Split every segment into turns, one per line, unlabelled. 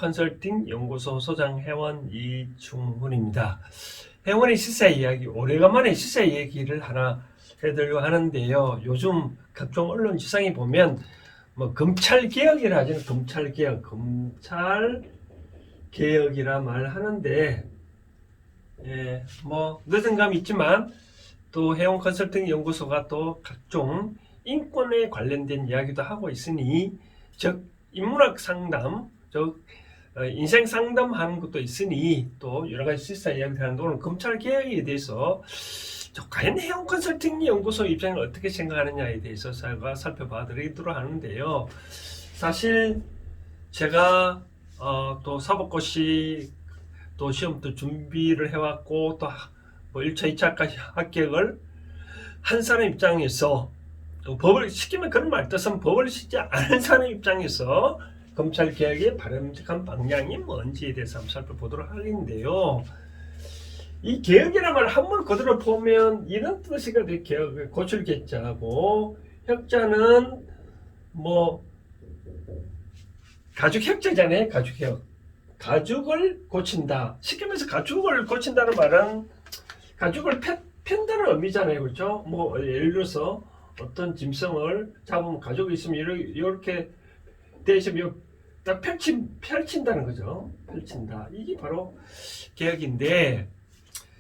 컨설팅 연구소 소장 회원 이충훈입니다. 회원의 시사 이야기, 오래간만에 시사 이야기를 하나 해드리려고 하는데요. 요즘 각종 언론 지상에 보면 뭐 검찰 개혁이라 하죠. 검찰 개혁이라 말하는데, 뭐 늦은 감이 있지만 또 회원 컨설팅 연구소가 또 각종 인권에 관련된 이야기도 하고 있으니, 즉 인문학 상담, 즉 인생 상담하는 것도 있으니 또 여러 가지 시사 이야기를 하는데, 오늘 검찰 개혁에 대해서 과연 회원 컨설팅 연구소 입장을 어떻게 생각하느냐에 대해서 제가 살펴봐 드리도록 하는데요. 사실 제가 또 사법고시 또 시험도 준비를 해왔고, 또 뭐 1차, 2차까지 합격을 한 사람 입장에서, 또 법을 시키면 그런 말 뜻은 법을 시키지 않은 사람 입장에서 검찰 개혁의 바람직한 방향이 뭔지에 대해서 한번 살펴보도록 하는데요. 이 개혁이라는 말을 한번 그대로 보면 이런 뜻이가 돼. 개혁을 고칠 개자고, 혁자는 뭐 가죽 혁자잖아요. 가죽 혁. 가죽을 고친다. 시키면서 가죽을 고친다는 말은 가죽을 편다는 의미잖아요. 그렇죠? 뭐 예를 들어서 어떤 짐승을 잡으면 가죽이 있으면 이렇게 돼 있으면 딱 펼친다는 거죠. 펼친다. 이게 바로 개혁인데,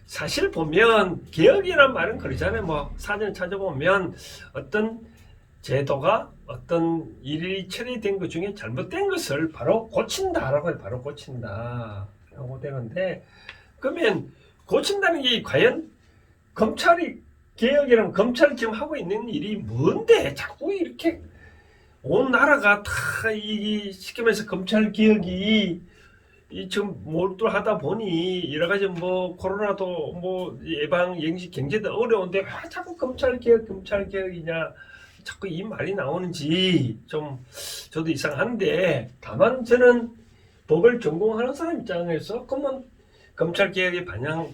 사실 보면 개혁이란 말은 그러잖아요. 뭐 사전 찾아보면 어떤 제도가 어떤 일이 처리된 것 중에 잘못된 것을 바로 고친다라고 해요. 바로 고친다라고 되는데, 그러면 고친다는 게 과연 검찰이 개혁이라면 검찰이 지금 하고 있는 일이 뭔데 자꾸 이렇게 온 나라가 다 이 시키면서 검찰 개혁이 지금 몰두하다 보니 여러 가지 뭐 코로나도 뭐 예방 영시 경제도 어려운데 왜 자꾸 검찰 개혁이냐 자꾸 이 말이 나오는지 좀 저도 이상한데, 다만 저는 법을 전공하는 사람 입장에서 그러면 검찰 개혁의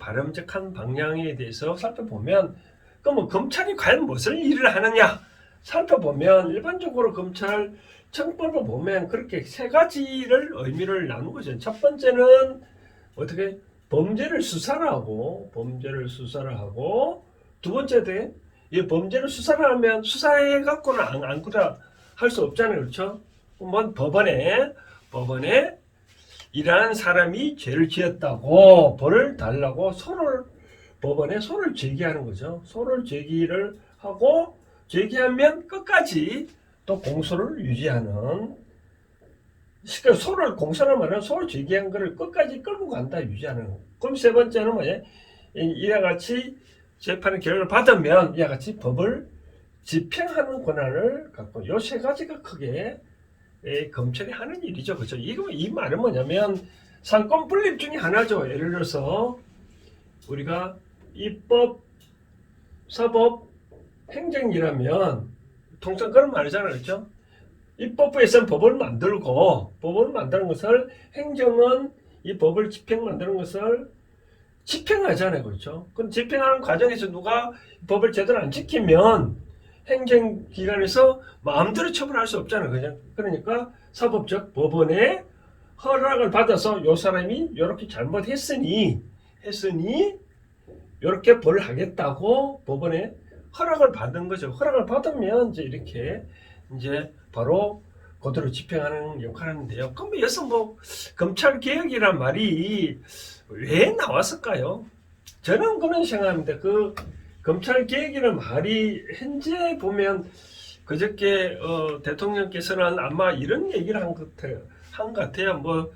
바람직한 방향에 대해서 살펴보면, 그러면 검찰이 과연 무슨 일을 하느냐 살펴보면, 일반적으로 검찰 청법을 보면 그렇게 세 가지를 의미를 나누고 있어요. 첫 번째는 어떻게 범죄를 수사를 하고, 두 번째는 이 범죄를 수사를 하면 수사해 갖고는 아무거나 할 수 없잖아요. 그렇죠? 그러면 법원에 일하는 사람이 죄를 지었다고 벌을 달라고 법원에 소를 제기하는 거죠. 소를 제기를 하고, 제기하면 끝까지 또 공소를 유지하는, 공소를 말하면 소를 제기한 거를 끝까지 끌고 간다, 유지하는. 그럼 세 번째는 뭐냐? 이와 같이 재판의 결과를 받으면 이와 같이 법을 집행하는 권한을 갖고, 요 세 가지가 크게 검찰이 하는 일이죠. 그죠? 이 말은 뭐냐면 상권 분립 중에 하나죠. 예를 들어서 우리가 입법, 사법, 행정이라면 통상 그런 말이잖아요. 그렇죠? 입법부에서는 법을 만드는 것을, 행정은 이 법을 만드는 것을 집행하잖아요. 그렇죠? 그럼 집행하는 과정에서 누가 법을 제대로 안 지키면 행정기관에서 마음대로 처벌할 수 없잖아요. 그러니까 사법적 법원의 허락을 받아서 요 사람이 이렇게 잘못했으니 이렇게 벌을 하겠다고 법원에 허락을 받은 거죠. 허락을 받으면 이제 바로 그대로 집행하는 역할을 하는데요. 그럼 여기서 뭐 검찰 개혁이란 말이 왜 나왔을까요? 저는 그런 생각합니다. 그 검찰 개혁이라는 말이 현재 보면 그저께 대통령께서는 아마 이런 얘기를 한 것 같아요. 뭐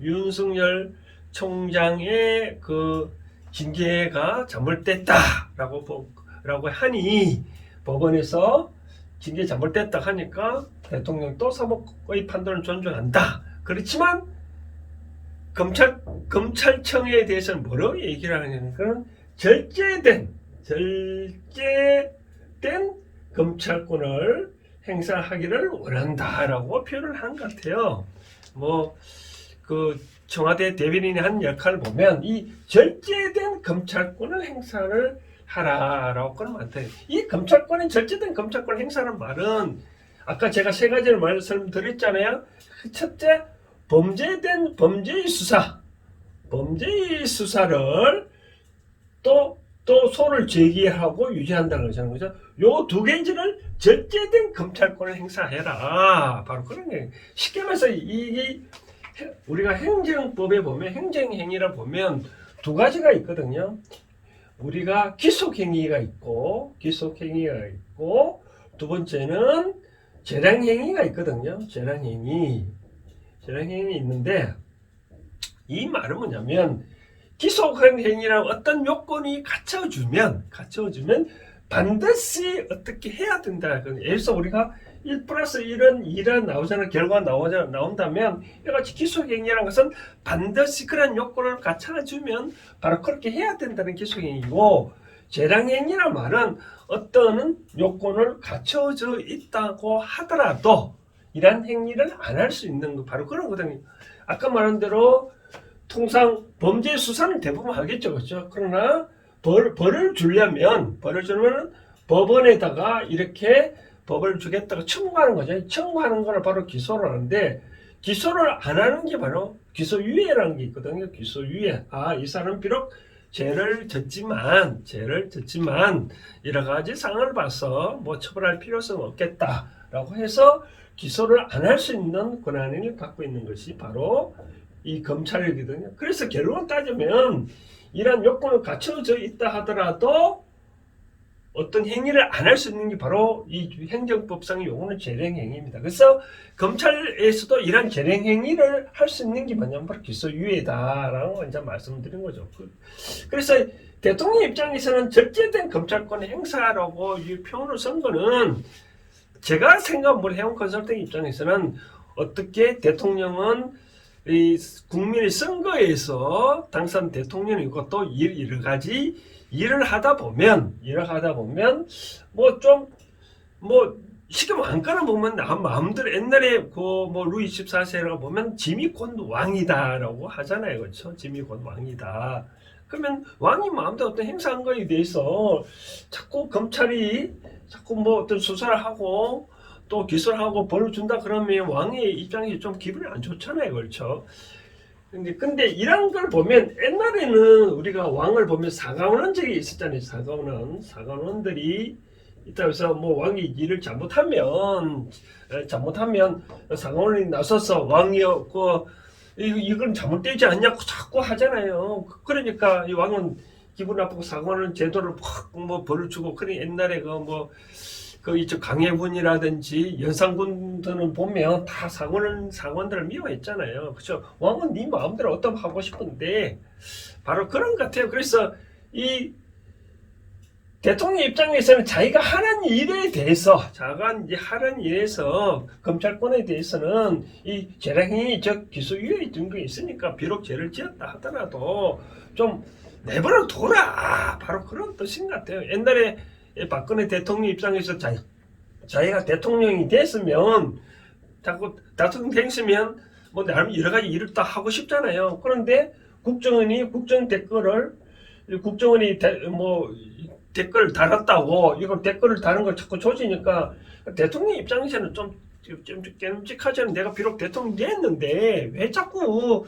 윤석열 총장의 그 징계가 잘못됐다라고 하니, 법원에서 징계 잘못됐다 하니까 대통령도 사법의 판단을 존중한다. 그렇지만 검찰청에 대해서는 뭐라고 얘기를 하냐면, 절제된 검찰권을 행사하기를 원한다라고 표현을 한 것 같아요. 뭐 그 청와대 대변인이 한 역할을 보면 이 절제된 검찰권을 행사를 하라라고 그런 많대요. 이 절제된 검찰권 행사라는 말은 아까 제가 세 가지를 말씀드렸잖아요. 첫째, 범죄된 범죄의 수사를 또 소를 제기하고 유지한다는 거죠. 요 두 가지를 절제된 검찰권을 행사해라. 바로 그런 게 쉽게 말해서 이 우리가 행정법에 보면 행정행위라 보면 두 가지가 있거든요. 우리가 기속행위가 있고 두 번째는 재량행위가 있거든요. 재량행위 있는데 이 말은 뭐냐면 기속행위라는 어떤 요건이 갖춰주면 반드시 어떻게 해야 된다. 예를 들어서 우리가 1+1은 2라 나오잖아. 결과가 나온다면 이같이 기속행위라는 것은 반드시 그런 요건을 갖춰주면 바로 그렇게 해야 된다는 기속행위고, 재량행위란 말은 어떤 요건을 갖춰져 있다고 하더라도 이러한 행위를 안 할 수 있는 거 바로 그런 거거든요. 아까 말한 대로 통상 범죄 수사는 대부분 하겠죠, 그렇죠? 그러나 벌을 주려면 법원에다가 이렇게 법을 주겠다고 청구하는 거죠. 청구하는 거를 바로 기소를 하는데, 기소를 안 하는 게 바로 기소유예라는 게 있거든요. 기소유예. 이 사람 비록 죄를 졌지만 여러 가지 상황을 봐서 뭐 처벌할 필요성은 없겠다라고 해서 기소를 안 할 수 있는 권한을 갖고 있는 것이 바로 이 검찰이거든요. 그래서 결론을 따지면 이러한 요건을 갖춰져 있다 하더라도 어떤 행위를 안 할 수 있는 게 바로 이 행정법상의 용어는 재량행위입니다. 그래서 검찰에서도 이러한 재량행위를 할 수 있는 게 뭐냐면 바로 기소유예다라고 이제 말씀드린 거죠. 그래서 대통령 입장에서는 절제된 검찰권 행사라고 이 표현을 쓴 거는, 제가 생각을 해온 컨설팅 입장에서는 어떻게 대통령은 이 국민의 선거에서 당선 대통령이고 또 여러 가지 일을 하다 보면 쉽게 왕가를 보면 마음대로 옛날에 루이 14세라고 보면 짐이 곧 왕이다라고 하잖아요, 그렇죠? 짐이 곧 왕이다. 그러면 왕이 마음대로 어떤 행사한 거에 대해서 자꾸 검찰이 어떤 수사를 하고 또 기소를 하고 벌을 준다 그러면 왕의 입장이 좀 기분이 안 좋잖아요, 그렇죠? 근데 이런 걸 보면 옛날에는 우리가 왕을 보면 사관원적이 있었잖아요. 사관원들이 있다고 해서 왕이 일을 잘못하면 사관원이 나서서 왕이요 이건 잘못되지 않냐고 자꾸 하잖아요. 그러니까 이 왕은 기분 나쁘고 사관원 제도를 확 벌을 주고, 그런 옛날에 이쪽 강해군이라든지 연산군들은 보면 다 상원들을 미워했잖아요. 그렇죠? 왕은 네 마음대로 어떤 하고 싶은데 바로 그런 것 같아요. 그래서 이 대통령 입장에서는 자기가 하는 일에 대해서 검찰권에 대해서는 이 재량행위 기소유예 등등이 있으니까 비록 죄를 지었다 하더라도 좀 내버려 둬라, 바로 그런 뜻인 것 같아요. 옛날에 박근혜 대통령 입장에서 자기가 대통령이 됐으면 대통령 됐으면 나름 여러 가지 일을 다 하고 싶잖아요. 그런데 국정원이 댓글을 달았다고 이걸 댓글을 다는 걸 자꾸 조지니까 대통령 입장에서는 좀 깨름직하잖아요. 내가 비록 대통령이 됐는데 왜 자꾸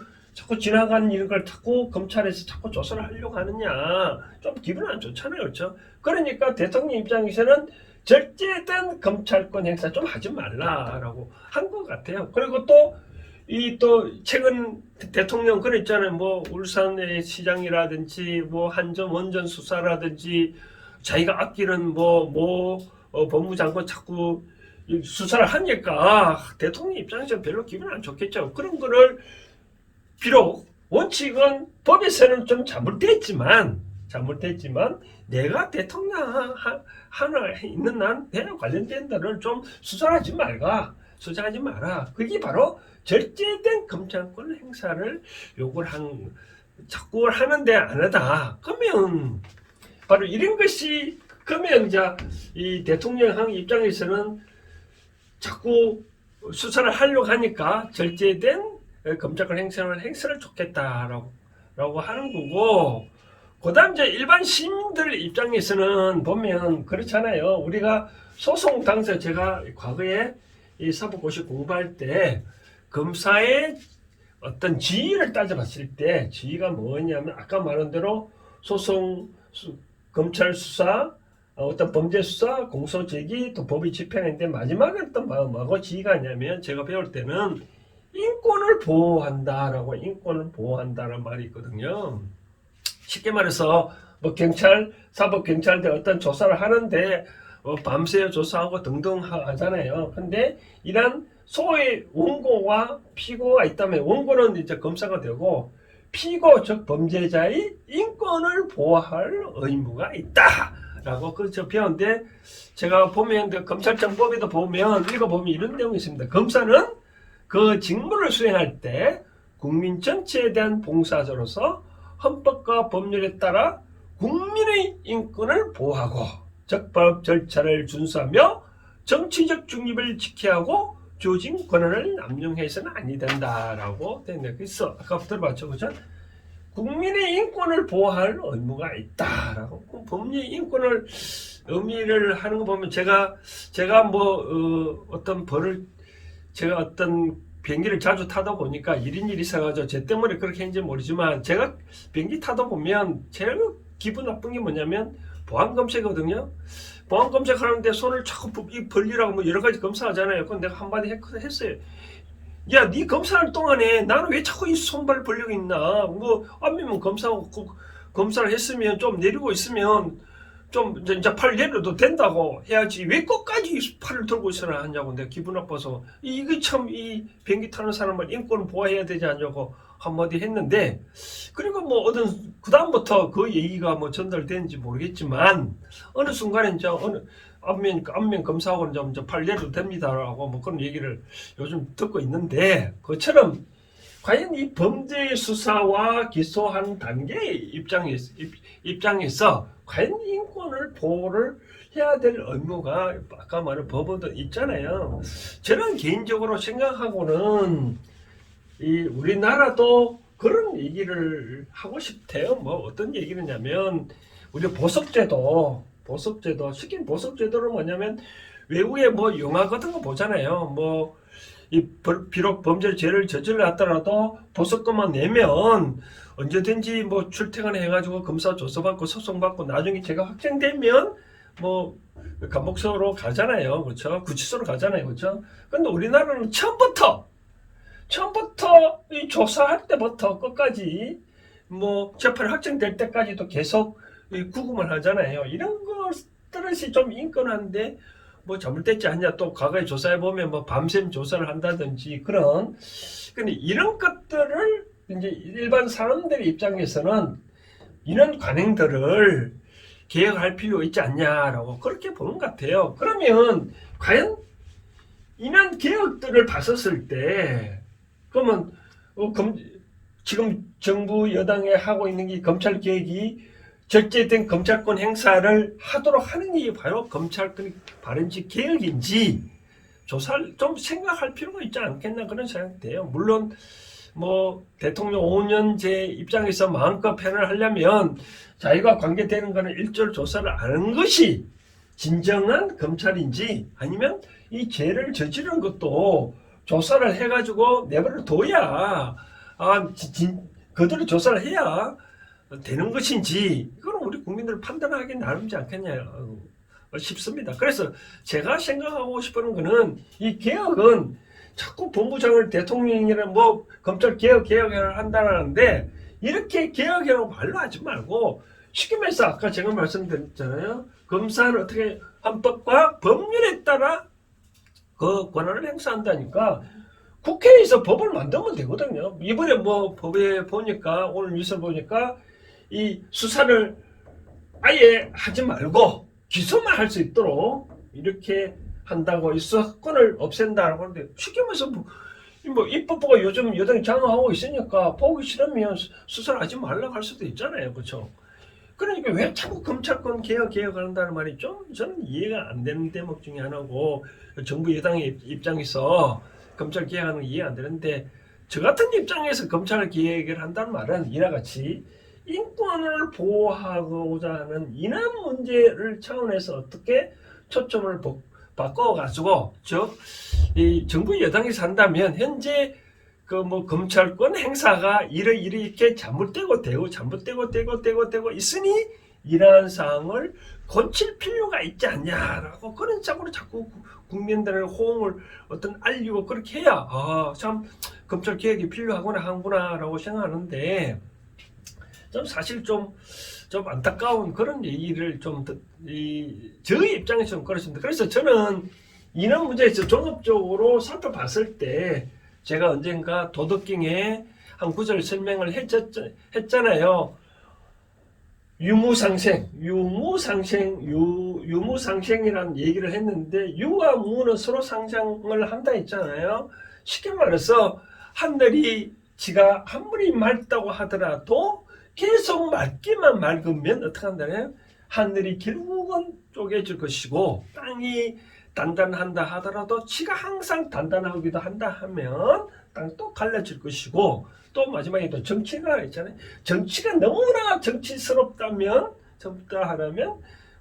지나간 이런 걸 자꾸 검찰에서 자꾸 조사를 하려고 하느냐, 좀 기분 안 좋잖아요, 그렇죠? 그러니까 대통령 입장에서는 절제된 검찰권 행사 좀 하지 말라라고 한 것 같아요. 그리고 또 최근 대통령 그랬잖아요. 울산의 시장이라든지 한전 원전 수사라든지 자기가 아끼는 법무장관 자꾸 수사를 하니까 대통령 입장에서 별로 기분 안 좋겠죠. 그런 거를 비록 원칙은 법에서는 좀 잘못됐지만 내가 대통령 하나 있는 한 대략 관련된 데를 좀 수사하지 마라. 그게 바로 절제된 검찰권 행사를 자꾸 하는데 안 하다. 그러면 바로 이런 것이, 그러면 이제 이 대통령 입장에서는 자꾸 수사를 하려고 하니까 절제된 검찰권 행사를 좋겠다라고 하는 거고, 그다음 이제 일반 시민들 입장에서는 보면 그렇잖아요. 우리가 소송 당사, 제가 과거에 이 사법고시 공부할 때 검사의 어떤 지위를 따져봤을 때 지위가 뭐냐면 아까 말한 대로 검찰 수사, 어떤 범죄 수사, 공소 제기, 또 법의 집행인데 마지막에 어떤 뭐고 지위가 있냐면 제가 배울 때는 인권을 보호한다라고 인권을 보호한다는 말이 있거든요. 쉽게 말해서 뭐 경찰, 사법경찰들 어떤 조사를 하는데 밤새 조사하고 등등 하잖아요. 근데 이런 소위 원고와 피고가 있다면 원고는 이제 검사가 되고 피고 즉 범죄자의 인권을 보호할 의무가 있다라고 그렇죠 배웠는데 제가 보면 검찰청법에도 보면 읽어보면 이런 내용이 있습니다. 검사는 그 직무를 수행할 때 국민 전체에 대한 봉사자로서 헌법과 법률에 따라 국민의 인권을 보호하고 적법 절차를 준수하며 정치적 중립을 지켜야 하고 주어진 권한을 남용해서는 아니 된다라고 되네. 그래서 아까부터 들어봤죠, 그죠? 국민의 인권을 보호할 의무가 있다라고 법리 인권을 의미를 하는 거 보면 제가 어떤 벌을 제가 어떤 비행기를 자주 타다 보니까 1인 1이 있어가지고 제 때문에 그렇게 했는지 모르지만 제가 비행기 타다 보면 제일 기분 나쁜 게 뭐냐면 보안 검색이거든요. 보안 검색하는데 손을 자꾸 벌리라고 뭐 여러 가지 검사하잖아요. 그건 내가 한마디 했어요. 야, 네 검사할 동안에 나는 왜 자꾸 이 손발 벌리고 있나? 뭐 안면은 검사를 했으면 좀 내리고 있으면 좀 이제 팔 내려도 된다고 해야지 왜 끝까지 팔을 들고 있어야 하냐고 내가 기분 나빠서 이게 참 이 비행기 타는 사람을 인권을 보호해야 되지 않냐고 한마디 했는데 그리고 뭐 어떤 그 다음부터 그 얘기가 뭐 전달되는지 모르겠지만 어느 순간에 이제 어느 안면 검사하고는 이제 팔 내려도 됩니다라고 뭐 그런 얘기를 요즘 듣고 있는데 그처럼 과연 이 범죄 수사와 기소한 단계의 입장에서 과연 인권을 보호를 해야 될 의무가 아까 말한 법에도 있잖아요. 저는 개인적으로 생각하고는 이 우리나라도 그런 얘기를 하고 싶대요. 뭐 어떤 얘기냐면 우리 보석제도 시킨 보석제도는 뭐냐면 외국에 뭐 영화 같은 거 보잖아요. 뭐 비록 죄를 저질렀더라도 보석금만 내면 언제든지 뭐 출퇴근해가지고 검사 조사받고 소송받고 나중에 제가 확정되면 뭐 감옥소로 가잖아요. 그렇죠? 구치소로 가잖아요. 그렇죠? 근데 우리나라는 처음부터 이 조사할 때부터 끝까지 뭐 재판이 확정될 때까지도 계속 구금을 하잖아요. 이런 것들이 좀 인권한데 뭐 잘못됐지 않냐 또 과거에 조사해 보면 뭐 밤샘 조사를 한다든지 근데 이런 것들을 이제 일반 사람들의 입장에서는 이런 관행들을 개혁할 필요가 있지 않냐라고 그렇게 보는 것 같아요. 그러면 과연 이런 개혁들을 봤었을 때 그러면 지금 정부 여당에 하고 있는 게 검찰 개혁이 절제된 검찰권 행사를 하도록 하는 게 바로 검찰권 발행지 개혁인지 조사를 좀 생각할 필요가 있지 않겠나 그런 생각이 돼요. 물론 뭐 대통령 5년제 입장에서 마음껏 패널 하려면 자기가 관계되는 거는 일절 조사를 하는 것이 진정한 검찰인지 아니면 이 죄를 저지른 것도 조사를 해가지고 내버려 둬야 그들을 조사를 해야 되는 것인지 이건 우리 국민들 판단하기 나름이지 않겠냐 싶습니다. 그래서 제가 생각하고 싶은 거는 이 개혁은 자꾸 본부장을 대통령이랑 뭐 검찰 개혁을 한다는데 이렇게 개혁이라고 말로 하지 말고 쉽게 말해서 아까 제가 말씀드렸잖아요. 검사는 어떻게 헌법과 법률에 따라 그 권한을 행사한다니까 국회에서 법을 만들면 되거든요. 이번에 뭐 법에 보니까 오늘 뉴스를 보니까 이 수사를 아예 하지 말고 기소만 할 수 있도록 이렇게 한다고 이 수사권을 없앤다라고 하는데 쉽게 말해서 뭐 입법부가 요즘 여당이 장악하고 있으니까 보기 싫으면 수사를 하지 말라고 할 수도 있잖아요. 그렇죠? 그러니까 왜 자꾸 검찰권 개혁한다는 말이 좀 저는 이해가 안 되는 대목 중에 하나고 정부 여당의 입장에서 검찰 개혁하는 게 이해가 안 되는데 저 같은 입장에서 검찰 개혁을 한다는 말은 이와 같이 인권을 보호하고자 하는 이런 문제를 차원에서 어떻게 초점을 바꿔가지고 즉 이 정부 여당에서 한다면 현재 그 뭐 검찰권 행사가 이렇게 잘못되고 있으니 이러한 사항을 고칠 필요가 있지 않냐라고 그런 쪽으로 자꾸 국민들의 호응을 어떤 알리고 그렇게 해야 참 검찰 개혁이 필요하구나라고 생각하는데 좀 사실 좀 안타까운 그런 얘기를 저희 입장에서 좀 그렇습니다. 그래서 저는 이런 문제에서 종합적으로 살펴봤을 때 제가 언젠가 도덕경에 한 구절 설명을 했잖아요. 유무상생이라는 얘기를 했는데 유와 무는 서로 상생을 한다 했잖아요. 쉽게 말해서 하늘이 지가 아무리 맑다고 하더라도 계속 맑기만 맑으면 어떻게 한다나요? 하늘이 결국은 쪼개질 것이고 땅이 단단한다 하더라도 지가 항상 단단하기도 한다 하면 땅도 갈라질 것이고 또 마지막에 또 정치가 있잖아요. 정치가 너무나 정치스럽다 하면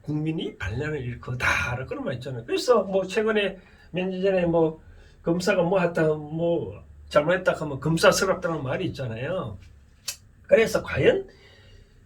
국민이 반란을 일거다 그런 말 있잖아요. 그래서 뭐 최근에 몇 년 전에 뭐 검사가 뭐 했다 뭐 잘못했다 하면 검사스럽다는 말이 있잖아요. 그래서 과연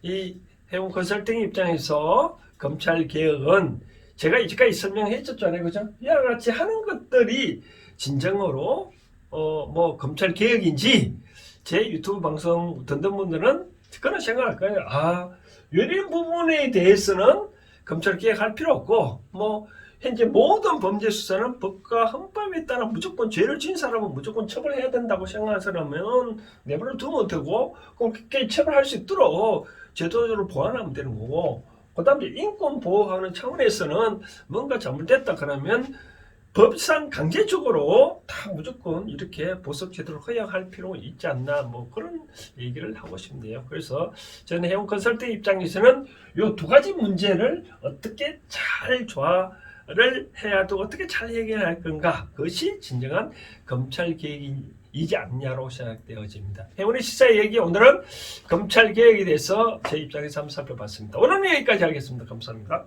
이 해운 컨설팅 입장에서 검찰 개혁은 제가 이제까지 설명했었잖아요, 그죠? 이와 같이 하는 것들이 진정으로 뭐 검찰 개혁인지 제 유튜브 방송 듣는 분들은 그런 생각할 거예요. 이런 부분에 대해서는 검찰 개혁할 필요 없고 뭐 현재 모든 범죄 수사는 법과 헌법에 따라 무조건 죄를 지은 사람은 무조건 처벌해야 된다고 생각하는 사람은 내버려 두면 되고 그렇게 처벌할 수 있도록 제도적으로 보완하면 되는 거고 그 다음에 인권 보호하는 차원에서는 뭔가 잘못됐다 그러면 법상 강제적으로 다 무조건 이렇게 보석 제도를 허용할 필요가 있지 않나 뭐 그런 얘기를 하고 싶네요. 그래서 저는 해운 컨설팅 입장에서는 이 두 가지 문제를 어떻게 잘 조화를 해야 되고 어떻게 잘 해결할 건가 그것이 진정한 검찰 개혁이지 않냐로 생각되어집니다. 해운의 시사 얘기 오늘은 검찰 개혁에 대해서 제 입장에서 한번 살펴봤습니다. 오늘은 여기까지 하겠습니다. 감사합니다.